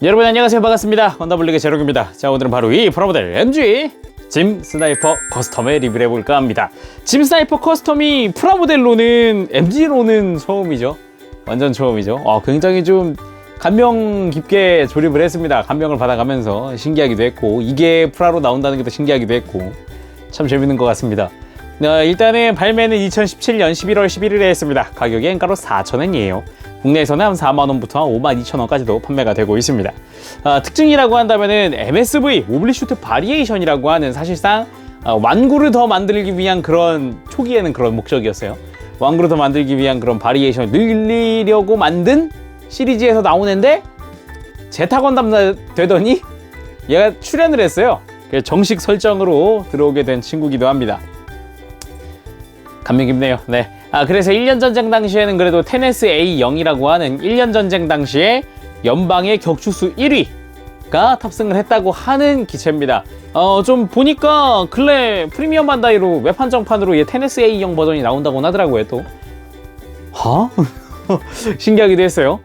여러분 안녕하세요, 반갑습니다. 언더블릭의 제록입니다. 자, 오늘은 바로 이 프라모델 MG 짐 스나이퍼 커스텀의 리뷰를 해볼까 합니다. 짐 스나이퍼 커스텀이 프라모델로는 MG로는 처음이죠. 완전 처음이죠. 굉장히 좀 감명 깊게 조립을 했습니다. 감명을 받아가면서 신기하기도 했고, 이게 프라로 나온다는 게 더 신기하기도 했고, 참 재밌는 것 같습니다. 일단은 발매는 2017년 11월 11일에 했습니다. 가격이 엔가로 4,000원이에요. 국내에서는 한 42,000원부터 한 52,000원까지도 판매가 되고 있습니다. 특징이라고 한다면은 MSV, 오블리슈트 바리에이션이라고 하는, 사실상 완구를 더 만들기 위한 그런, 초기에는 그런 목적이었어요. 완구를 더 만들기 위한 그런 바리에이션을 늘리려고 만든 시리즈에서 나오는데, 제타 건담 되더니 얘가 출연을 했어요. 정식 설정으로 들어오게 된 친구기도 합니다. 감명 깊네요. 네. 그래서 1년 전쟁 당시에는 그래도 테네스 A0이라고 하는 1년 전쟁 당시에 연방의 격추수 1위가 탑승을 했다고 하는 기체입니다. 좀 보니까 근래 프리미엄 반다이로 웹 한정판으로 얘 테네스 A0 버전이 나온다고 하더라고요, 또. 신기하기도 했어요.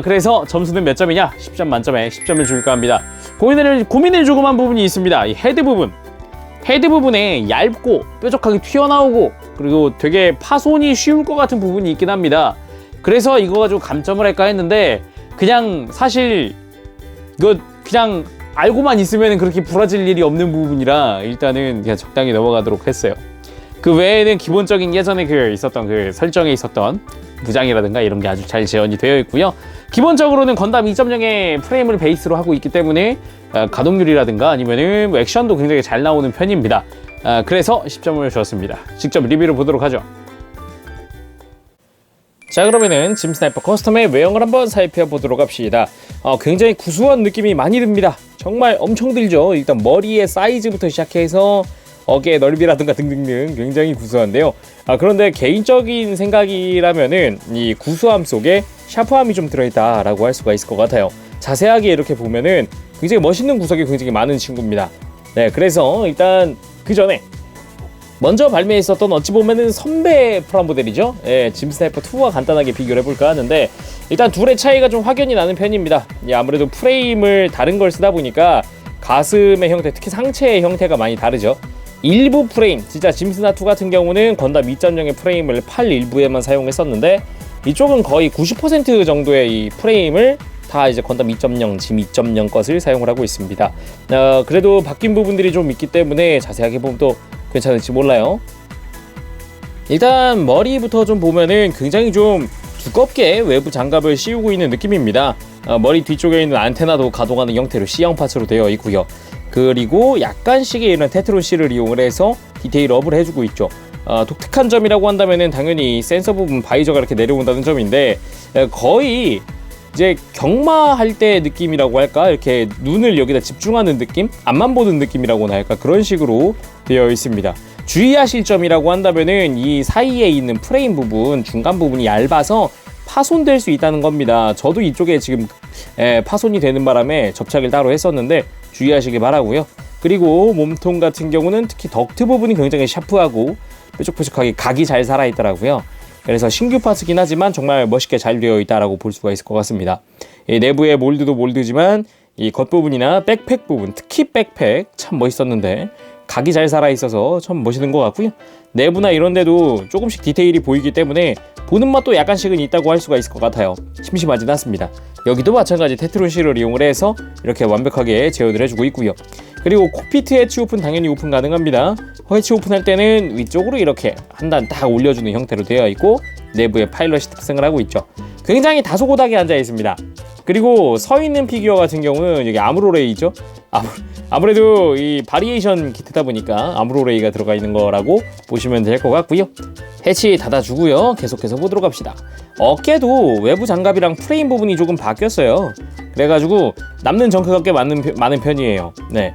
그래서 점수는 몇 점이냐? 10점 만점에 10점을 줄까 합니다. 고민을 조금 한 부분이 있습니다. 이 헤드 부분에 얇고 뾰족하게 튀어나오고, 그리고 되게 파손이 쉬울 것 같은 부분이 있긴 합니다. 그래서 이거 가지고 감점을 할까 했는데, 그냥 사실 이거 그냥 알고만 있으면 그렇게 부러질 일이 없는 부분이라 일단은 그냥 적당히 넘어가도록 했어요. 그 외에는 기본적인 예전에 있었던 그 설정에 있었던 무장이라든가 이런 게 아주 잘 재현이 되어 있고요. 기본적으로는 건담 2.0의 프레임을 베이스로 하고 있기 때문에 가동률이라든가 아니면은 액션도 굉장히 잘 나오는 편입니다. 그래서 10점을 주었습니다. 직접 리뷰를 보도록 하죠. 자, 그러면은 짐 스나이퍼 커스텀의 외형을 한번 살펴보도록 합시다. 굉장히 구수한 느낌이 많이 듭니다. 정말 엄청 들죠. 일단 머리의 사이즈부터 시작해서 어깨의 넓이라든가 등등등 굉장히 구수한데요. 그런데 개인적인 생각이라면은 이 구수함 속에 샤프함이 좀 들어있다라고 할 수가 있을 것 같아요. 자세하게 이렇게 보면은 굉장히 멋있는 구석이 굉장히 많은 친구입니다. 네, 그래서 일단 그 전에 먼저 발매했었던, 어찌 보면은 선배 프라모델이죠. 예, 짐 스나이퍼 2와 간단하게 비교를 해볼까 하는데, 일단 둘의 차이가 좀 확연히 나는 편입니다. 아무래도 프레임을 다른 걸 쓰다 보니까 가슴의 형태, 특히 상체의 형태가 많이 다르죠. 일부 프레임, 진짜 짐 스나2 같은 경우는 건담 2.0의 프레임을 팔 일부에만 사용했었는데, 이쪽은 거의 90% 정도의 이 프레임을 다 이제 건담 2.0, 짐 2.0 것을 사용을 하고 있습니다. 그래도 바뀐 부분들이 좀 있기 때문에 자세하게 보면 또 괜찮을지 몰라요. 일단 머리부터 좀 보면은 굉장히 좀 두껍게 외부 장갑을 씌우고 있는 느낌입니다. 머리 뒤쪽에 있는 안테나도 가동하는 형태로 C형 파츠로 되어 있고요. 그리고 약간씩의 이런 테트론 실을 이용을 해서 디테일 업을 해주고 있죠. 독특한 점이라고 한다면은 당연히 센서 부분 바이저가 이렇게 내려온다는 점인데, 거의 이제 경마할 때 느낌이라고 할까, 이렇게 눈을 여기다 집중하는 느낌, 앞만 보는 느낌이라고나 할까, 그런 식으로 되어 있습니다. 주의하실 점이라고 한다면은 이 사이에 있는 프레임 부분, 중간 부분이 얇아서 파손될 수 있다는 겁니다. 저도 이쪽에 지금 파손이 되는 바람에 접착을 따로 했었는데 주의하시길 바라고요. 그리고 몸통 같은 경우는 특히 덕트 부분이 굉장히 샤프하고 뾰족뾰족하게 각이 잘 살아있더라고요. 그래서 신규 파츠긴 하지만 정말 멋있게 잘 되어 있다라고 볼 수가 있을 것 같습니다. 이 내부의 몰드도 몰드지만 이 겉부분이나 백팩 부분, 특히 백팩 참 멋있었는데 각이 잘 살아있어서 참 멋있는 것 같고요. 내부나 이런 데도 조금씩 디테일이 보이기 때문에 보는 맛도 약간씩은 있다고 할 수가 있을 것 같아요. 심심하진 않습니다. 여기도 마찬가지 테트론 실을 이용을 해서 이렇게 완벽하게 재현을 해주고 있고요. 그리고 콕피트 해치 오픈 당연히 오픈 가능합니다. 해치 오픈할 때는 위쪽으로 이렇게 한 단 딱 올려주는 형태로 되어 있고, 내부에 파일럿이 탑승을 하고 있죠. 굉장히 다소곳하게 앉아 있습니다. 그리고 서 있는 피규어 같은 경우는 여기 아무로레이죠. 아무래도 이 바리에이션 키트다 보니까 아무로레이가 들어가 있는 거라고 보시면 될 것 같고요. 해치 닫아주고요. 계속해서 보도록 합시다. 어깨도 외부 장갑이랑 프레임 부분이 조금 바뀌었어요. 그래가지고 남는 정크가 꽤 많은 편이에요. 네.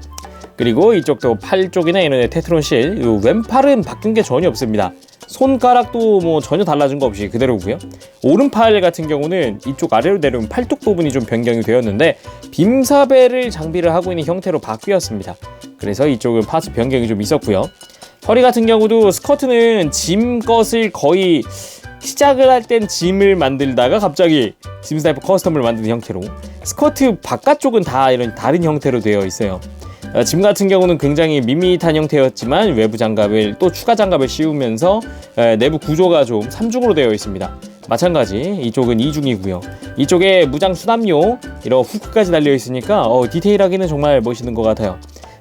그리고 이쪽도 팔 쪽이나 이런 테트론 실, 왼팔은 바뀐 게 전혀 없습니다. 손가락도 뭐 전혀 달라진 거 없이 그대로고요. 오른팔 같은 경우는 이쪽 아래로 내려온 팔뚝 부분이 좀 변경이 되었는데, 빔사벨을 장비를 하고 있는 형태로 바뀌었습니다. 그래서 이쪽은 파츠 변경이 좀 있었고요. 허리 같은 경우도 스커트는 짐 것을 거의 시작을 할 땐 짐을 만들다가 갑자기 짐 스나이퍼 커스텀을 만드는 형태로, 스커트 바깥쪽은 다 이런 다른 형태로 되어 있어요. 짐 같은 경우는 굉장히 밋밋한 형태였지만 외부 장갑을 또 추가 장갑을 씌우면서 내부 구조가 좀 3중으로 되어 있습니다. 마찬가지 이쪽은 2중이고요. 이쪽에 무장 수납용 이런 후크까지 달려 있으니까 디테일하기는 정말 멋있는 것 같아요.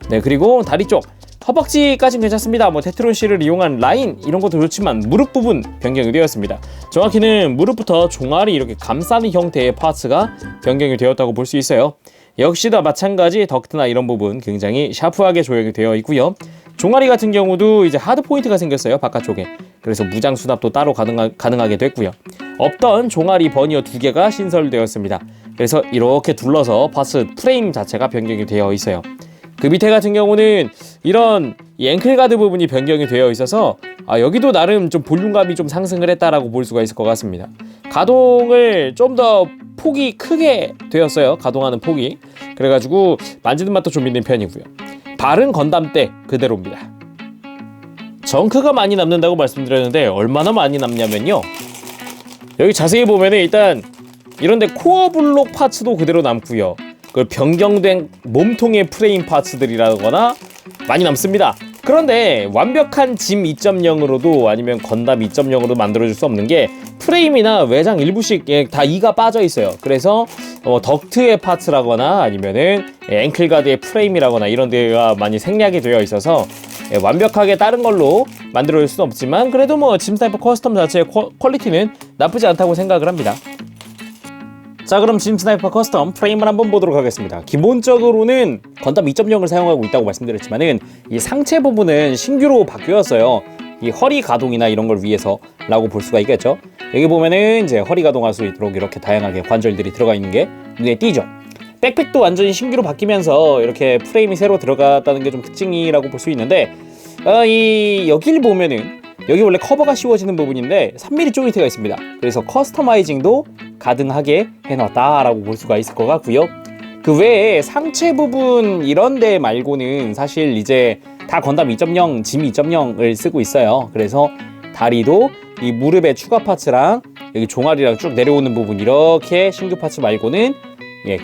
네, 그리고 다리 쪽 허벅지까지는 괜찮습니다. 뭐 테트론 C를 이용한 라인 이런 것도 좋지만 무릎 부분 변경이 되었습니다. 정확히는 무릎부터 종아리 이렇게 감싸는 형태의 파츠가 변경이 되었다고 볼 수 있어요. 역시나 마찬가지 덕트나 이런 부분 굉장히 샤프하게 조형이 되어 있고요. 종아리 같은 경우도 이제 하드 포인트가 생겼어요, 바깥쪽에. 그래서 무장 수납도 따로 가능하게 됐고요. 없던 종아리 버니어 2개가 신설되었습니다. 그래서 이렇게 둘러서 파츠 프레임 자체가 변경이 되어 있어요. 그 밑에 같은 경우는 이런 앵클 가드 부분이 변경이 되어 있어서 여기도 나름 좀 볼륨감이 좀 상승을 했다라고 볼 수가 있을 것 같습니다. 가동을 좀 더 폭이 크게 되었어요. 가동하는 폭이. 그래가지고 만지는 맛도 좀 있는 편이고요. 발은 건담대 그대로입니다. 정크가 많이 남는다고 말씀드렸는데 얼마나 많이 남냐면요, 여기 자세히 보면 일단 이런데 코어 블록 파츠도 그대로 남고요. 그 변경된 몸통의 프레임 파츠들이라거나 많이 남습니다. 그런데 완벽한 짐 2.0으로도 아니면 건담 2.0으로 만들어줄 수 없는 게 프레임이나 외장 일부씩 다 이가 빠져 있어요. 그래서 덕트의 파츠라거나 아니면은 앵클가드의 프레임이라거나 이런 데가 많이 생략이 되어 있어서 완벽하게 다른 걸로 만들어줄 수는 없지만 그래도 뭐 짐 스나이퍼 커스텀 자체의 퀄리티는 나쁘지 않다고 생각을 합니다. 자, 그럼 짐 스나이퍼 커스텀 프레임을 한번 보도록 하겠습니다. 기본적으로는 건담 2.0을 사용하고 있다고 말씀드렸지만은 이 상체 부분은 신규로 바뀌었어요. 이 허리 가동이나 이런 걸 위해서라고 볼 수가 있겠죠. 여기 보면은 이제 허리 가동할 수 있도록 이렇게 다양하게 관절들이 들어가 있는 게 눈에 띄죠. 백팩도 완전히 신규로 바뀌면서 이렇게 프레임이 새로 들어갔다는 게 좀 특징이라고 볼 수 있는데, 여기를 보면은 여기 원래 커버가 씌워지는 부분인데 3mm 조인트가 있습니다. 그래서 커스터마이징도 가능하게 해놨다라고 볼 수가 있을 것 같고요. 그 외에 상체 부분 이런 데 말고는 사실 이제 다 건담 2.0, 짐 2.0을 쓰고 있어요. 그래서 다리도 이 무릎의 추가 파츠랑 여기 종아리랑 쭉 내려오는 부분 이렇게 신규 파츠 말고는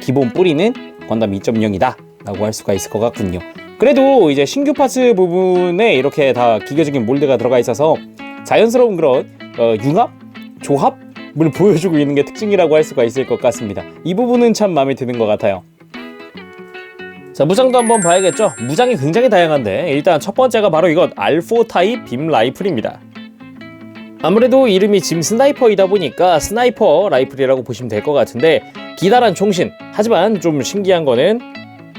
기본 뿌리는 건담 2.0이다 라고 할 수가 있을 것 같군요. 그래도 이제 신규 파츠 부분에 이렇게 다 기계적인 몰드가 들어가 있어서 자연스러운 그런 융합? 조합을 보여주고 있는 게 특징이라고 할 수가 있을 것 같습니다. 이 부분은 참 마음에 드는 것 같아요. 자, 무장도 한번 봐야겠죠. 무장이 굉장히 다양한데 일단 첫 번째가 바로 이것 R4 타입 빔 라이플입니다. 아무래도 이름이 짐 스나이퍼이다 보니까 스나이퍼 라이플이라고 보시면 될 것 같은데 기다란 총신. 하지만 좀 신기한 거는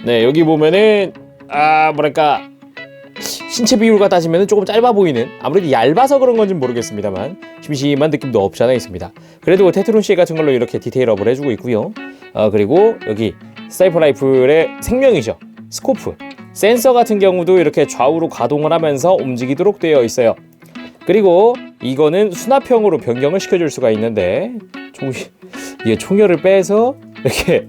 여기 보면은 뭐랄까 신체 비율과 따지면 조금 짧아 보이는, 아무래도 얇아서 그런 건지 모르겠습니다만 심심한 느낌도 없지 않아 있습니다. 그래도 테트론 C 같은 걸로 이렇게 디테일업을 해주고 있고요. 그리고 여기 스나이퍼 라이플의 생명이죠. 스코프. 센서 같은 경우도 이렇게 좌우로 가동을 하면서 움직이도록 되어 있어요. 그리고 이거는 수납형으로 변경을 시켜줄 수가 있는데 이게 총열을 빼서 이렇게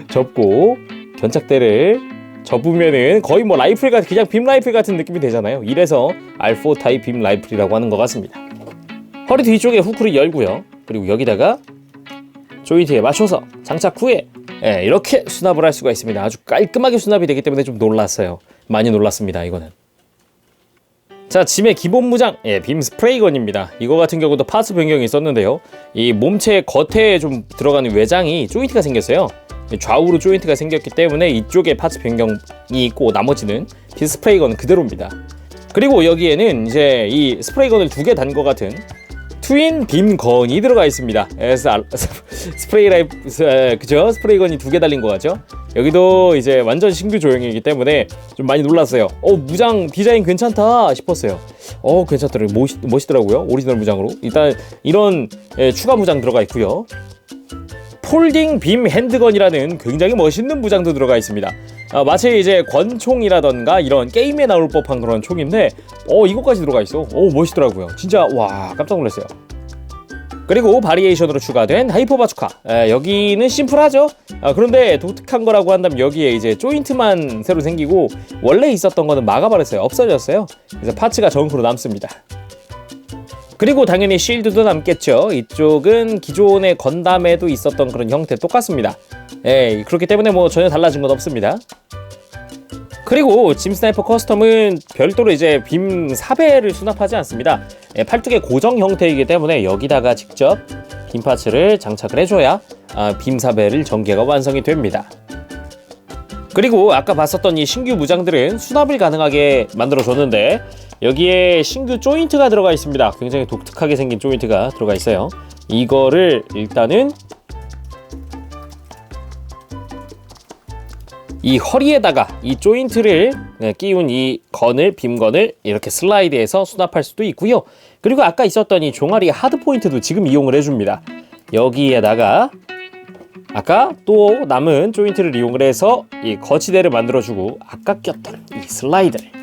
접고 견착대를 접으면은 거의 뭐 라이플 같은, 그냥 빔 라이플 같은 느낌이 되잖아요. 이래서 R4 타입 빔 라이플이라고 하는 것 같습니다. 허리 뒤쪽에 후크를 열고요. 그리고 여기다가 조인트에 맞춰서 장착 후에 이렇게 수납을 할 수가 있습니다. 아주 깔끔하게 수납이 되기 때문에 좀 놀랐어요. 많이 놀랐습니다, 이거는. 자, 짐의 기본 무장, 빔 스프레이건입니다. 이거 같은 경우도 파츠 변경이 있었는데요. 이 몸체 겉에 좀 들어가는 외장이 조인트가 생겼어요. 좌우로 조인트가 생겼기 때문에 이쪽에 파츠 변경이 있고 나머지는 빔 스프레이건은 그대로입니다. 그리고 여기에는 이제 이 스프레이건을 2개 단 것 같은 트윈 빔건이 들어가 있습니다. 그죠? 스프레이건이 2개 달린 거 같죠? 여기도 이제 완전 신규 조형이기 때문에 좀 많이 놀랐어요. 무장 디자인 괜찮다 싶었어요. 괜찮더라고요. 멋있더라고요. 오리지널 무장으로. 일단 이런 추가 무장 들어가 있고요. 폴딩 빔 핸드건이라는 굉장히 멋있는 무장도 들어가 있습니다. 마치 이제 권총이라던가 이런 게임에 나올 법한 그런 총인데 이것까지 들어가 있어. 멋있더라고요. 진짜 와, 깜짝 놀랐어요. 그리고 바리에이션으로 추가된 하이퍼 바주카. 여기는 심플하죠. 그런데 독특한 거라고 한다면 여기에 이제 조인트만 새로 생기고 원래 있었던 거는 막아버렸어요. 없어졌어요. 그래서 파츠가 정크로 남습니다. 그리고 당연히 쉴드도 남겠죠. 이쪽은 기존의 건담에도 있었던 그런 형태 똑같습니다. 예, 그렇기 때문에 뭐 전혀 달라진 건 없습니다. 그리고 짐 스나이퍼 커스텀은 별도로 이제 빔 사배를 수납하지 않습니다. 예, 팔뚝의 고정 형태이기 때문에 여기다가 직접 빔 파츠를 장착을 해줘야 빔 사배를 전개가 완성이 됩니다. 그리고 아까 봤었던 이 신규 무장들은 수납을 가능하게 만들어줬는데 여기에 신규 조인트가 들어가 있습니다. 굉장히 독특하게 생긴 조인트가 들어가 있어요. 이거를 일단은 이 허리에다가 이 조인트를 끼운 이 건을, 빔건을 이렇게 슬라이드해서 수납할 수도 있고요. 그리고 아까 있었던 이 종아리 하드포인트도 지금 이용을 해줍니다. 여기에다가 아까 또 남은 조인트를 이용을 해서 이 거치대를 만들어주고 아까 꼈던 이 슬라이드를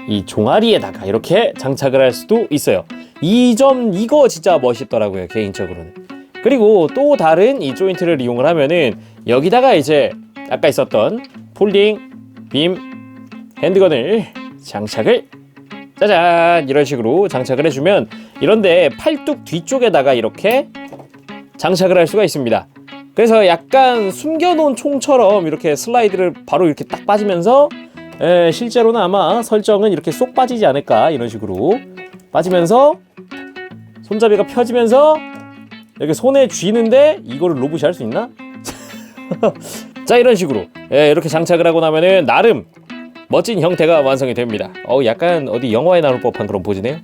이 종아리에다가 이렇게 장착을 할 수도 있어요. 이거 진짜 멋있더라고요, 개인적으로는. 그리고 또 다른 이 조인트를 이용을 하면은 여기다가 이제 아까 있었던 폴딩 빔 핸드건을 장착을 짜잔 이런 식으로 장착을 해주면 이런데 팔뚝 뒤쪽에다가 이렇게 장착을 할 수가 있습니다. 그래서 약간 숨겨놓은 총처럼 이렇게 슬라이드를 바로 이렇게 딱 빠지면서 실제로는 아마 설정은 이렇게 쏙 빠지지 않을까, 이런 식으로 빠지면서 손잡이가 펴지면서 이렇게 손에 쥐는데 이거를 로봇이 할 수 있나? 자, 이런 식으로 이렇게 장착을 하고 나면은 나름 멋진 형태가 완성이 됩니다. 약간 어디 영화에 나올 법한 그런 포즈네요.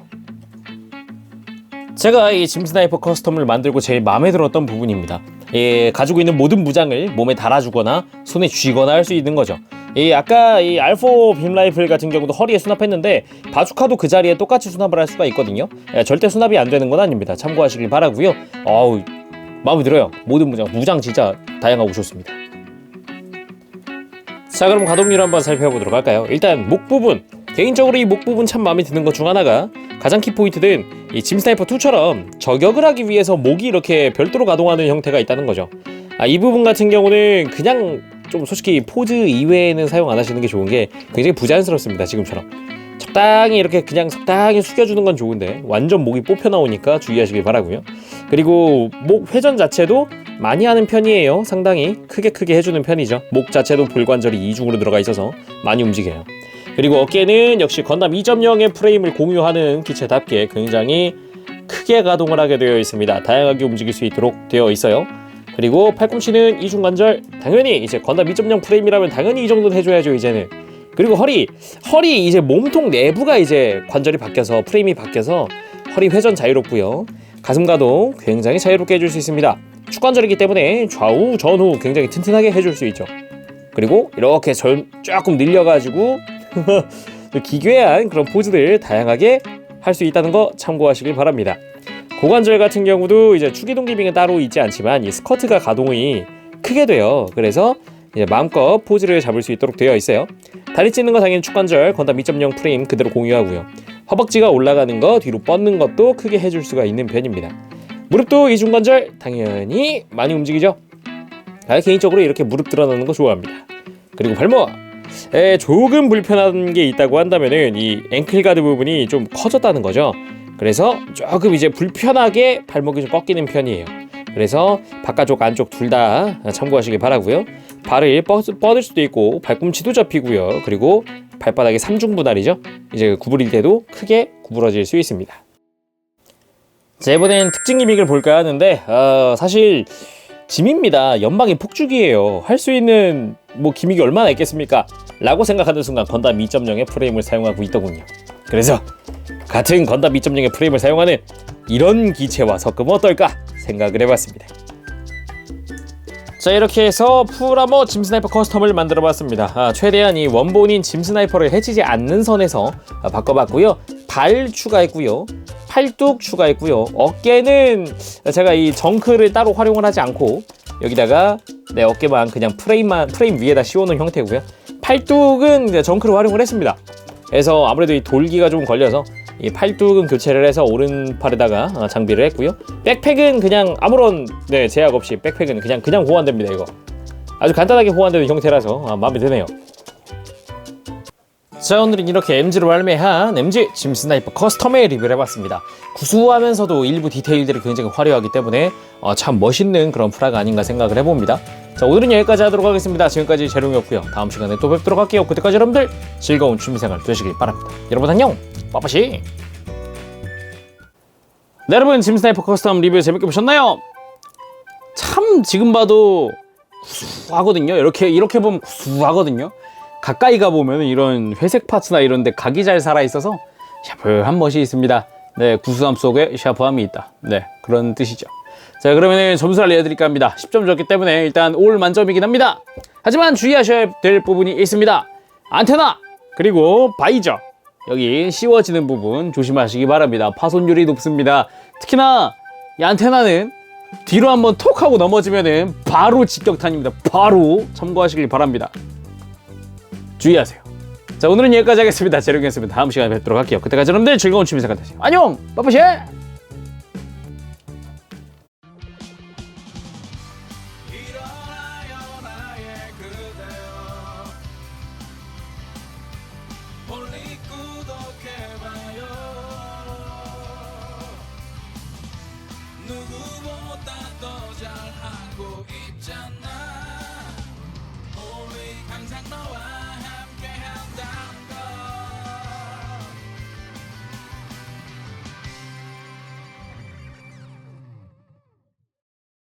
제가 이 짐 스나이퍼 커스텀을 만들고 제일 마음에 들었던 부분입니다. 가지고 있는 모든 무장을 몸에 달아주거나 손에 쥐거나 할 수 있는 거죠. 아까 이 R4 빔 라이플 같은 경우도 허리에 수납했는데 바주카도 그 자리에 똑같이 수납을 할 수가 있거든요. 절대 수납이 안 되는 건 아닙니다. 참고하시길 바라고요. 마음에 들어요. 모든 무장 진짜 다양하고 좋습니다. 자, 그럼 가동률 한번 살펴보도록 할까요? 일단 목 부분, 개인적으로 이 목 부분 참 마음에 드는 것 중 하나가 가장 키포인트는 이 짐 스나이퍼 2처럼 저격을 하기 위해서 목이 이렇게 별도로 가동하는 형태가 있다는 거죠. 이 부분 같은 경우는 그냥 좀 솔직히 포즈 이외에는 사용 안 하시는 게 좋은 게 굉장히 부자연스럽습니다. 지금처럼 적당히 이렇게 그냥 적당히 숙여주는 건 좋은데 완전 목이 뽑혀 나오니까 주의하시길 바라고요. 그리고 목 회전 자체도 많이 하는 편이에요. 상당히 크게 해주는 편이죠. 목 자체도 볼관절이 이중으로 들어가 있어서 많이 움직여요. 그리고 어깨는 역시 건담 2.0의 프레임을 공유하는 기체답게 굉장히 크게 가동을 하게 되어 있습니다. 다양하게 움직일 수 있도록 되어 있어요. 그리고 팔꿈치는 이중관절, 당연히 이제 건담 2.0 프레임이라면 당연히 이 정도는 해줘야죠, 이제는. 그리고 허리 이제 몸통 내부가 이제 관절이 바뀌어서 프레임이 바뀌어서 허리 회전 자유롭고요. 가슴 가동 굉장히 자유롭게 해줄 수 있습니다. 축관절이기 때문에 좌우 전후 굉장히 튼튼하게 해줄 수 있죠. 그리고 이렇게 조금 늘려가지고 기괴한 그런 포즈들 다양하게 할 수 있다는 거 참고하시길 바랍니다. 고관절 같은 경우도 이제 추기동 기빙은 따로 있지 않지만 이 스커트가 가동이 크게 돼요. 그래서 이제 마음껏 포즈를 잡을 수 있도록 되어 있어요. 다리 찢는 거 당연히 축관절 건담 2.0 프레임 그대로 공유하고요. 허벅지가 올라가는 거, 뒤로 뻗는 것도 크게 해줄 수가 있는 편입니다. 무릎도 이중관절 당연히 많이 움직이죠. 개인적으로 이렇게 무릎 드러나는 거 좋아합니다. 그리고 발목 조금 불편한 게 있다고 한다면은 이 앵클 가드 부분이 좀 커졌다는 거죠. 그래서 조금 이제 불편하게 발목이 좀 꺾이는 편이에요. 그래서 바깥쪽 안쪽 둘 다 참고하시길 바라고요. 발을 뻗을 수도 있고 발꿈치도 접히고요. 그리고 발바닥의 삼중분할이죠. 이제 구부릴 때도 크게 구부러질 수 있습니다. 자, 이번엔 특징 기믹을 볼까 하는데 사실 짐입니다. 연방이 폭죽이에요. 할 수 있는 기믹이 얼마나 있겠습니까? 라고 생각하는 순간 건담 2.0의 프레임을 사용하고 있더군요. 그래서 같은 건담 2.0의 프레임을 사용하는 이런 기체와 섞으면 어떨까 생각을 해봤습니다. 자, 이렇게 해서 풀아머 짐 스나이퍼 커스텀을 만들어 봤습니다. 최대한 이 원본인 짐 스나이퍼를 해치지 않는 선에서 바꿔봤고요. 발 추가했고요. 팔뚝 추가했고요. 어깨는 제가 이 정크를 따로 활용을 하지 않고 여기다가 어깨만 그냥 프레임 위에다 씌워놓은 형태고요. 팔뚝은 이제 정크를 활용을 했습니다. 그래서 아무래도 이 돌기가 좀 걸려서 이 팔뚝은 교체를 해서 오른팔에다가 장비를 했고요. 백팩은 그냥 아무런 제약 없이 백팩은 그냥 호환됩니다. 이거 아주 간단하게 호환되는 형태라서 마음에 드네요. 자, 오늘은 이렇게 MG로 발매한 MG 짐 스나이퍼 커스텀의 리뷰를 해봤습니다. 구수하면서도 일부 디테일들이 굉장히 화려하기 때문에 참 멋있는 그런 프라가 아닌가 생각을 해봅니다. 자, 오늘은 여기까지 하도록 하겠습니다. 지금까지 재룡이었고요. 다음 시간에 또 뵙도록 할게요. 그때까지 여러분들 즐거운 취미생활 되시길 바랍니다. 여러분 안녕, 빠빠시. 네, 여러분 짐 스나이퍼 커스텀 리뷰 재밌게 보셨나요? 참 지금 봐도 구수하거든요. 이렇게 보면 구수하거든요. 가까이 가보면 이런 회색 파츠나 이런 데 각이 잘 살아있어서 샤프한 멋이 있습니다. 네, 구수함 속에 샤프함이 있다. 네, 그런 뜻이죠. 자, 그러면 점수를 알려드릴까 합니다. 10점 줬기 때문에 일단 올 만점이긴 합니다. 하지만 주의하셔야 될 부분이 있습니다. 안테나 그리고 바이저, 여기 씌워지는 부분 조심하시기 바랍니다. 파손율이 높습니다. 특히나 이 안테나는 뒤로 한번 톡 하고 넘어지면은 바로 직격탄입니다. 바로 참고하시길 바랍니다. 주의하세요. 자, 오늘은 여기까지 하겠습니다. 재룡이었습니다. 다음 시간에 뵙도록 할게요. 그때까지 여러분들 즐거운 취미생활 되세요. 안녕! 빠빠시! 누구보다 더 잘하고 있잖아. 우리 항상 너와 함께한다.